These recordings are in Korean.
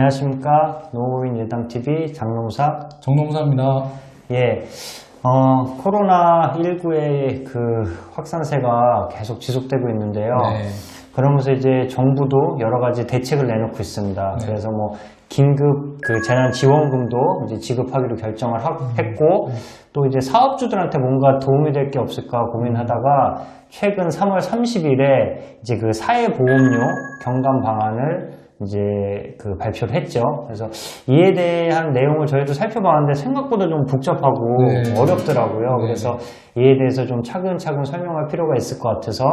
안녕하십니까. 농업인 일당TV 장농사 정농사입니다. 예, 코로나19의 그 확산세가 계속 지속되고 있는데요. 네. 그러면서 이제 정부도 여러 가지 대책을 내놓고 있습니다. 네. 그래서 뭐 긴급 그 재난지원금도 이제 지급하기로 결정을 했고, 또 이제 사업주들한테 뭔가 도움이 될 게 없을까 고민하다가 최근 3월 30일에 이제 그 사회보험료 경감 방안을 이제 그 발표를 했죠. 그래서 이에 대한 내용을 저희도 살펴봤는데 생각보다 좀 복잡하고 네. 어렵더라고요. 네. 그래서 이에 대해서 좀 차근차근 설명할 필요가 있을 것 같아서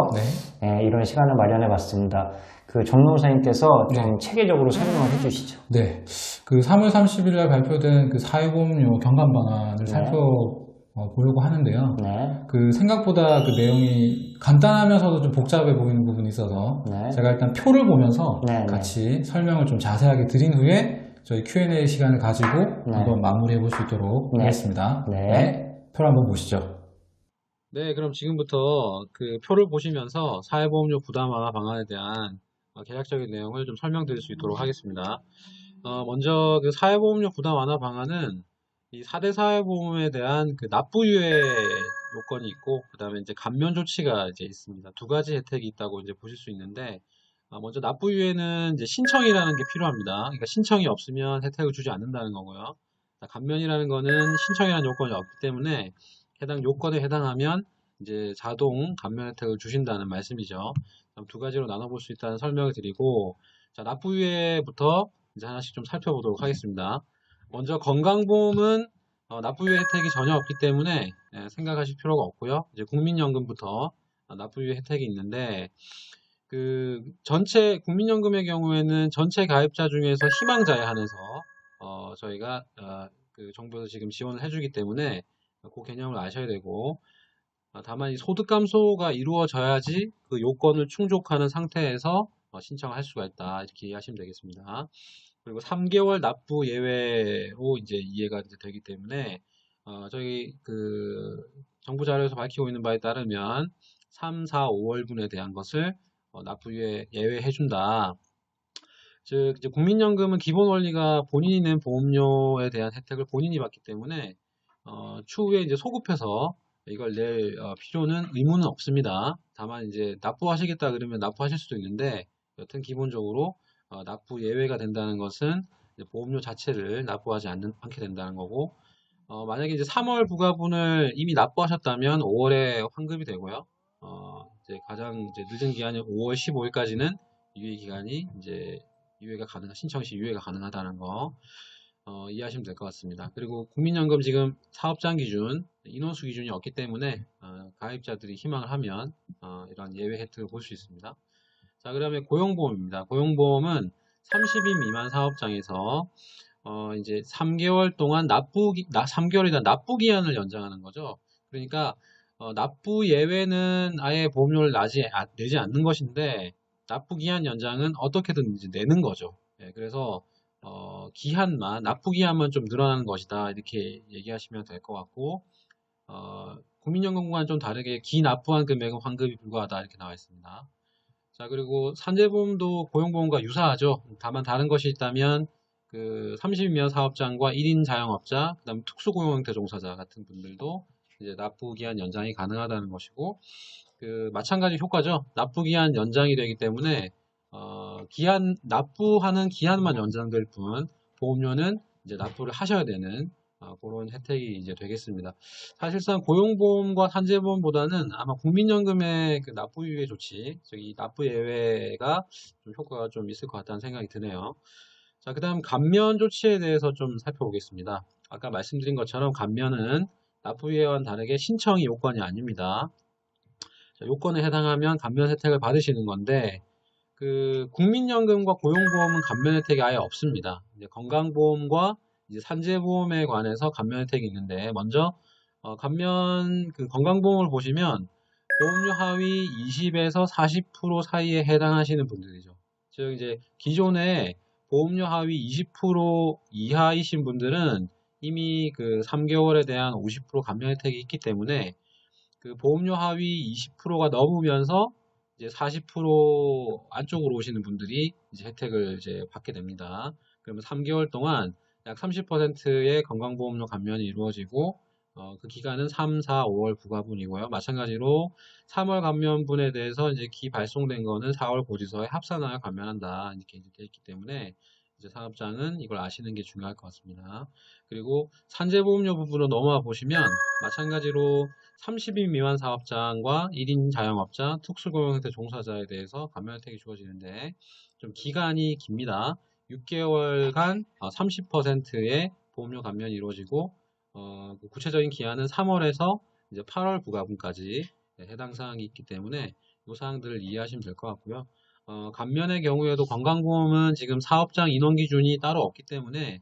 네. 이런 시간을 마련해 봤습니다. 그 정노사님께서 좀 체계적으로 설명을 해주시죠. 네. 그 3월 30일 날 발표된 그 사회보험료 경감 방안을 살펴보려고 하는데요. 네. 그 생각보다 그 내용이 간단하면서도 좀 복잡해 보이는 부분이 있어서 제가 일단 표를 보면서 같이 설명을 좀 자세하게 드린 후에 저희 Q&A 시간을 가지고 한번 마무리해 볼 수 있도록 하겠습니다. 표를 한번 보시죠. 네, 그럼 지금부터 그 표를 보시면서 사회보험료 부담화 방안에 대한 개략적인 내용을 좀 설명드릴 수 있도록 하겠습니다. 먼저 그 사회보험료 부담 완화 방안은 이 4대 사회보험에 대한 그 납부유예 요건이 있고, 그 다음에 이제 감면 조치가 이제 있습니다. 두 가지 혜택이 있다고 이제 보실 수 있는데, 먼저 납부유예는 이제 신청이라는 게 필요합니다. 그러니까 신청이 없으면 혜택을 주지 않는다는 거고요. 감면이라는 거는 신청이라는 요건이 없기 때문에 해당 요건에 해당하면 이제 자동 감면 혜택을 주신다는 말씀이죠. 두 가지로 나눠볼 수 있다는 설명을 드리고, 자, 납부유예부터 이제 하나씩 좀 살펴보도록 하겠습니다. 먼저 건강보험은 납부유예 혜택이 전혀 없기 때문에 생각하실 필요가 없고요. 이제 국민연금부터 납부유예 혜택이 있는데, 그 전체 국민연금의 경우에는 전체 가입자 중에서 희망자에 한해서 저희가 그 정부에서 지금 지원을 해주기 때문에 그 개념을 아셔야 되고, 다만 이 소득 감소가 이루어져야지 그 요건을 충족하는 상태에서 신청할 수가 있다, 이렇게 이해하시면 되겠습니다. 그리고 3개월 납부 예외로 이제 이해가 이제 되기 때문에 저희 그 정부 자료에서 밝히고 있는 바에 따르면 3, 4, 5월분에 대한 것을 납부유예 예외해 준다. 즉 이제 국민연금은 기본 원리가 본인이 낸 보험료에 대한 혜택을 본인이 받기 때문에 추후에 이제 소급해서 이걸 낼 필요는 의무는 없습니다. 다만 이제 납부하시겠다 그러면 납부하실 수도 있는데, 여튼 기본적으로 납부 예외가 된다는 것은 이제 보험료 자체를 납부하지 않게 된다는 거고, 만약에 이제 3월 부가분을 이미 납부하셨다면 5월에 환급이 되고요. 이제 가장 이제 늦은 기한인 5월 15일까지는 유예 기간이 이제 신청 시 유예가 가능하다는 거 이해하시면 될 것 같습니다. 그리고 국민연금 지금 사업장 기준, 인원수 기준이 없기 때문에 가입자들이 희망을 하면 이런 예외 혜택을 볼 수 있습니다. 자, 그다음에 고용보험입니다. 고용보험은 30인 미만 사업장에서 이제 3개월 동안 3개월이나 납부 기한을 연장하는 거죠. 그러니까 납부 예외는 아예 보험료를 내지 않는 것인데, 납부 기한 연장은 어떻게든 이제 내는 거죠. 예, 그래서 납부 기한만 좀 늘어나는 것이다, 이렇게 얘기하시면 될 것 같고, 국민연금과는 좀 다르게 기납부한 금액은 환급이 불가하다, 이렇게 나와 있습니다. 자, 그리고 산재보험도 고용보험과 유사하죠. 다만 다른 것이 있다면 그 30인 사업장과 1인 자영업자, 그다음 특수고용 형태 종사자 같은 분들도 이제 납부기한 연장이 가능하다는 것이고, 그 마찬가지 효과죠. 납부기한 연장이 되기 때문에 납부하는 기한만 연장될 뿐 보험료는 이제 납부를 하셔야 되는 그런 혜택이 이제 되겠습니다. 사실상 고용보험과 산재보험보다는 아마 국민연금의 그 납부 유예 조치, 즉 이 납부 예외가 좀 효과가 좀 있을 것 같다는 생각이 드네요. 자, 그 다음 감면 조치에 대해서 좀 살펴보겠습니다. 아까 말씀드린 것처럼 감면은 납부 유예와는 다르게 신청이 요건이 아닙니다. 자, 요건에 해당하면 감면 혜택을 받으시는 건데, 그 국민연금과 고용보험은 감면 혜택이 아예 없습니다. 이제 건강보험과 이제 산재보험에 관해서 감면 혜택이 있는데, 먼저 그 건강보험을 보시면 보험료 하위 20에서 40% 사이에 해당하시는 분들이죠. 즉 이제 기존에 보험료 하위 20% 이하이신 분들은 이미 그 3개월에 대한 50% 감면 혜택이 있기 때문에, 그 보험료 하위 20%가 넘으면서 이제 40% 안쪽으로 오시는 분들이 이제 혜택을 이제 받게 됩니다. 그러면 3개월 동안 약 30%의 건강보험료 감면이 이루어지고 그 기간은 3, 4, 5월 부과분이고요. 마찬가지로 3월 감면분에 대해서 이제 기 발송된 거는 4월 고지서에 합산하여 감면한다 이렇게 되어 있기 때문에 이제 사업장은 이걸 아시는 게 중요할 것 같습니다. 그리고 산재보험료 부분으로 넘어와 보시면 마찬가지로 30인 미만 사업장과 1인 자영업자, 특수고용형태 종사자에 대해서 감면 혜택이 주어지는데 좀 기간이 깁니다. 6개월간 30%의 보험료 감면이 이루어지고 그 구체적인 기한은 3월에서 이제 8월 부과분까지 해당 사항이 있기 때문에 이 사항들을 이해하시면 될 것 같고요. 감면의 경우에도 건강보험은 지금 사업장 인원 기준이 따로 없기 때문에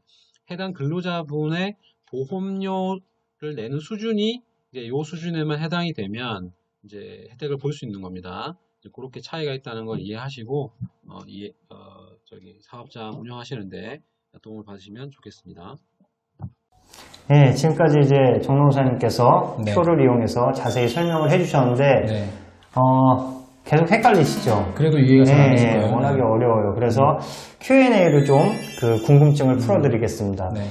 해당 근로자분의 보험료를 내는 수준이 이제 이 수준에만 해당이 되면 이제 혜택을 볼 수 있는 겁니다. 이제 그렇게 차이가 있다는 걸 이해하시고 사업장 운영하시는데 도움을 받으시면 좋겠습니다. 네, 지금까지 이제 정노사님께서 네. 표를 이용해서 자세히 설명을 해주셨는데 네. 계속 헷갈리시죠? 그래도 이해가 잘 안 되실 네, 거예요. 워낙에 어려워요. 그래서 Q&A를 좀 그 궁금증을 풀어드리겠습니다. 네.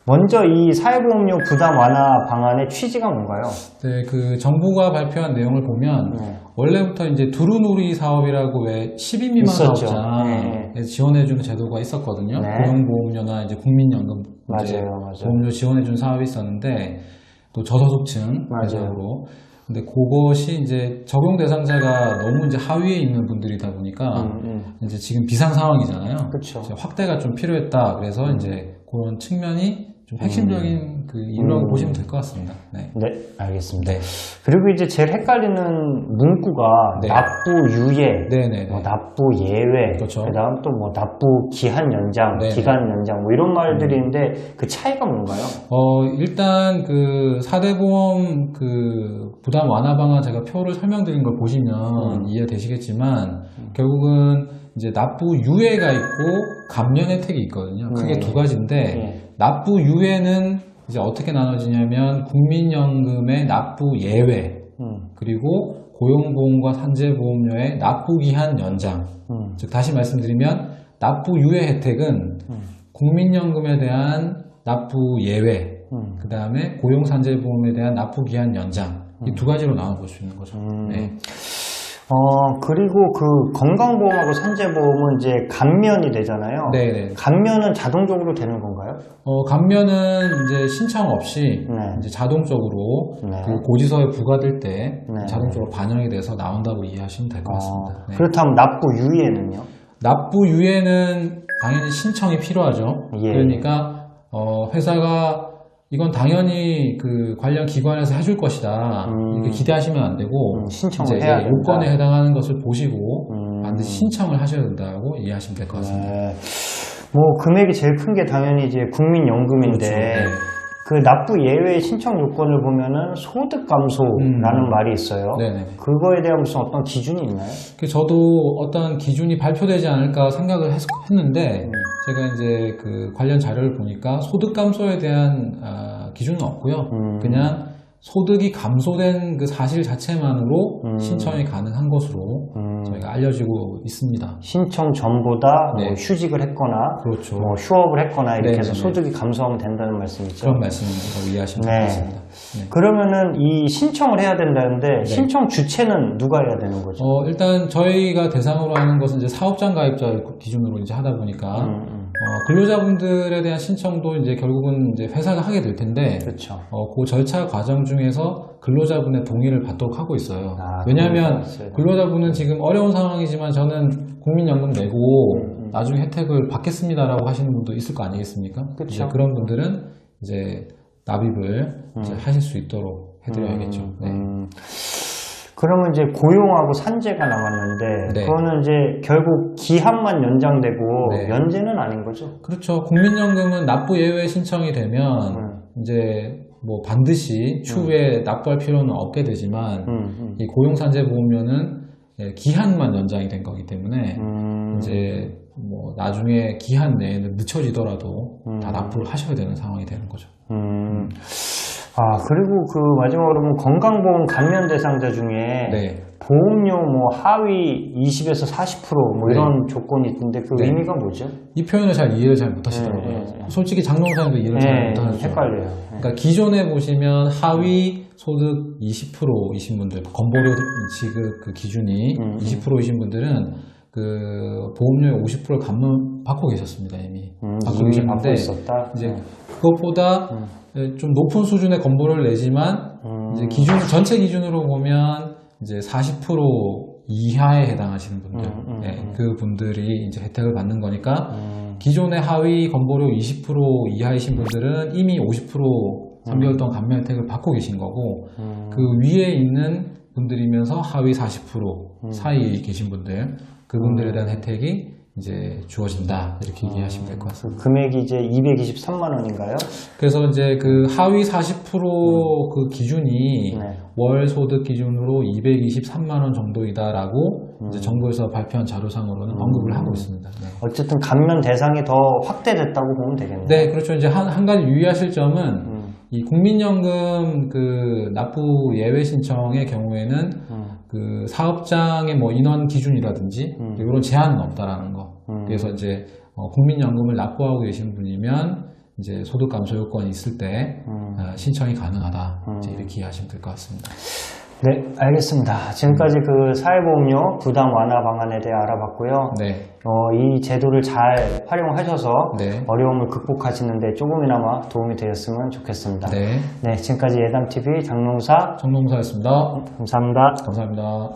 먼저 이 사회보험료 부담 완화 방안의 취지가 뭔가요? 네, 그 정부가 발표한 내용을 보면 원래부터 이제 두루누리 사업이라고 왜 10인 미만 있었죠. 사업장에 지원해주는 제도가 있었거든요. 네. 고용보험료나 이제 국민연금 이제 맞아요. 보험료 지원해주는 사업이 있었는데 또 저소득층 대상으로. 근데 그것이 이제 적용 대상자가 너무 이제 하위에 있는 분들이다 보니까 이제 지금 비상 상황이잖아요. 그쵸. 이제 확대가 좀 필요했다. 그래서 이제 그런 측면이 좀 핵심적인 그 이유라고 보시면 될 것 같습니다. 네. 네, 알겠습니다. 네. 그리고 이제 제일 헷갈리는 문구가 네. 납부 유예, 네네네. 납부 예외, 그렇죠. 그다음 또 뭐 납부 기한 연장, 네네. 기간 연장 뭐 이런 말들이 있는데 그 차이가 뭔가요? 일단 그 4대 보험 그 부담 완화 방안 제가 표를 설명드린 걸 보시면 이해되시겠지만 결국은 이제 납부 유예가 있고 감면 혜택이 있거든요. 크게 두 가지인데 납부 유예는 이제 어떻게 나눠지냐면 국민연금의 납부 예외 그리고 고용보험과 산재보험료의 납부기한 연장. 즉 다시 말씀드리면 납부 유예 혜택은 국민연금에 대한 납부 예외, 그 다음에 고용산재보험에 대한 납부기한 연장 이 두 가지로 나눠볼 수 있는 거죠. 네. 그리고 그 건강보험하고 산재보험은 이제 감면이 되잖아요. 네네. 감면은 자동적으로 되는 건가요? 감면은 이제 신청 없이 네. 이제 자동적으로 네. 그 고지서에 부과될 때 네. 자동적으로 반영이 돼서 나온다고 이해하시면 될 것 같습니다. 네. 그렇다면 납부 유예는요? 납부 유예는 당연히 신청이 필요하죠. 예. 그러니까 회사가 이건 당연히 그 관련 기관에서 해줄 것이다 이렇게 기대하시면 안 되고 신청을 이제 해야 된다. 요건에 해당하는 것을 보시고 반드시 신청을 하셔야 된다고 이해하시면 될 것 같습니다. 네. 뭐 금액이 제일 큰 게 당연히 이제 국민연금인데 그렇죠. 네. 그 납부 예외 신청 요건을 보면은 소득 감소라는 말이 있어요. 네네. 그거에 대한 무슨 어떤 기준이 있나요? 저도 어떤 기준이 발표되지 않을까 생각을 했는데 제가 이제 그 관련 자료를 보니까 소득 감소에 대한 기준은 없고요. 그냥 소득이 감소된 그 사실 자체만으로 신청이 가능한 것으로 저희가 알려지고 있습니다. 신청 전보다 네. 뭐 휴직을 했거나 그렇죠. 뭐 휴업을 했거나 이렇게 네네네. 해서 소득이 감소하면 된다는 말씀이죠. 그런 말씀을 이해하시면 네. 되겠습니다. 네. 그러면은 이 신청을 해야 된다는데 신청 주체는 누가 해야 되는 거죠? 일단 저희가 대상으로 하는 것은 이제 사업장 가입자 기준으로 이제 하다 보니까 근로자분들에 대한 신청도 이제 결국은 이제 회사가 하게 될 텐데 그렇죠. 그 절차 과정 중에서 근로자분의 동의를 받도록 하고 있어요. 아, 왜냐하면 그렇죠. 근로자분은 지금 어려운 상황이지만 저는 국민연금 내고 나중에 혜택을 받겠습니다라고 하시는 분도 있을 거 아니겠습니까? 그렇죠. 이제 그런 분들은 이제 납입을 이제 하실 수 있도록 해드려야겠죠. 네. 그러면 이제 고용하고 산재가 남았는데 네. 그거는 이제 결국 기한만 연장되고 네. 면제는 아닌 거죠? 그렇죠. 국민연금은 납부 예외 신청이 되면 이제 뭐 반드시 추후에 납부할 필요는 없게 되지만 이 고용산재보험료는 기한만 연장이 된 거기 때문에 이제 뭐 나중에 기한 내에는 늦춰지더라도 다 납부를 하셔야 되는 상황이 되는 거죠. 그리고 그 마지막으로 보면 건강보험 감면 대상자 중에 네. 보험료 뭐 하위 20에서 40% 이런 조건이 있는데 그 의미가 뭐죠? 이 표현을 이해를 잘 못하시더라고요. 솔직히 장롱사님도 이해를 잘 못하시죠. 헷갈려요. 그러니까 기존에 보시면 하위 소득 20%이신 분들, 건보료 지급 그 기준이 20%이신 분들은 그 보험료 50%를 받고 계셨습니다, 이미. 받고 계셨는데 이제 그것보다 좀 높은 수준의 건보료를 내지만 이제 전체 기준으로 보면 이제 40% 이하에 해당하시는 분들, 그 분들이 이제 혜택을 받는 거니까 기존의 하위 건보료 20% 이하이신 분들은 이미 50% 3개월 동안 감면 혜택을 받고 계신 거고 그 위에 있는 분들이면서 하위 40% 사이에 계신 분들 그분들에 대한 혜택이 이제 주어진다 이렇게 이해하시면 될 것 같습니다. 금액이 이제 223만 원인가요? 그래서 이제 그 하위 40% 그 기준이 월 소득 기준으로 223만 원 정도이다라고 이제 정부에서 발표한 자료상으로는 언급을 하고 있습니다. 네. 어쨌든 감면 대상이 더 확대됐다고 보면 되겠네요. 네, 그렇죠. 이제 한 가지 유의하실 점은 이 국민연금 그 납부 예외 신청의 경우에는 그 사업장의 뭐 인원 기준이라든지 이런 제한은 없다라는 거. 그래서 이제 국민연금을 납부하고 계신 분이면 이제 소득 감소 요건이 있을 때 신청이 가능하다. 이제 이렇게 이해하시면 될 것 같습니다. 네, 알겠습니다. 지금까지 그 사회보험료 부담 완화 방안에 대해 알아봤고요. 네. 이 제도를 잘 활용하셔서 네. 어려움을 극복하시는데 조금이나마 도움이 되었으면 좋겠습니다. 네. 네, 지금까지 예담TV 장롱사 정농사였습니다. 감사합니다. 감사합니다.